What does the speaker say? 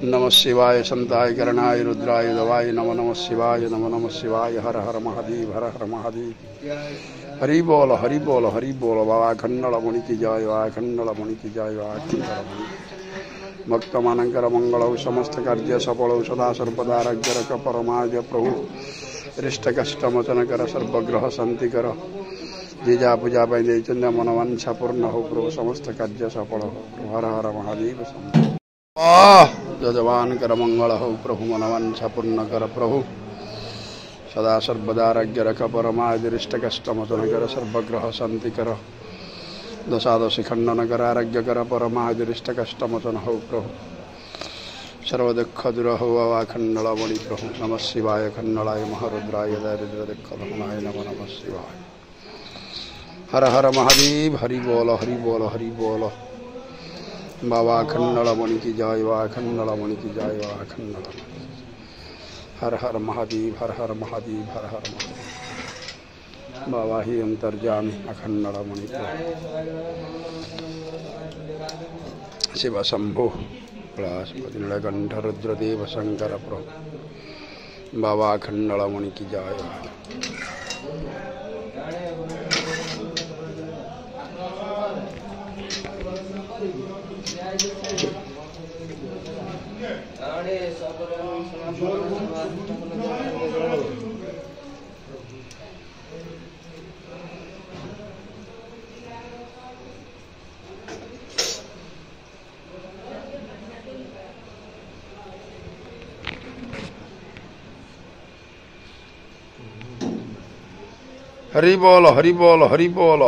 नमः शिवाय संताय करणाय रुद्राय दवाय नमः नमः शिवाय नमः नमः शिवाय हर हर महादेव हर हर महादेव। हरि बोल हरि बोल हरि बोल। बाबा खंडल मुनि की जय बाबा खंडल मुनि की जय बाबा खंडल मुनि। भक्त मानकर मंगल समस्त कार्य सफल सदा सर्वदा रज्जरक परमाय प्रभु रिष्ट कष्ट मोचन कर सर्वग्रह शांति कर। जीजा पूजा पाई चंद्र मनवांछा पूर्ण हो प्रभु समस्त कार्य सफल हो। हर हर महादेव। जजवान कर मंगल हो प्रभु मनवांछा पूर्ण कर प्रभु सदा सर्वदा राज्य रख परमादिष्ट कष्ट मोचन कर सर्वग्रह शांति कर। दशादशी खंडन कर आरोग्य कर परमादिष्ट कष्ट मोचन हो प्रभु सर्वदुख दूर हो बाबा खंडल मणि प्रभु। नमः शिवाय खंडलाय महारुद्राय दारिद्र दुख दमनाय नमः नमः शिवाय। हर हर महादेव। हरि बोल हरि बोल हरि बोल। बाबा खंडल मुनि की जय बाबा खंडल मुनि की जय बाबा खंडल। हर हर महादेव हर हर महादेव हर हर महादेव। बाबा ही अंतर्जामी अखंडल मुनि शिव शंभु बृहस्पति नीलकंठ रुद्रदेव शंकर प्रभु। बाबा खंडल मुनि की जय। हरि बोल हरि बोल हरि बोल।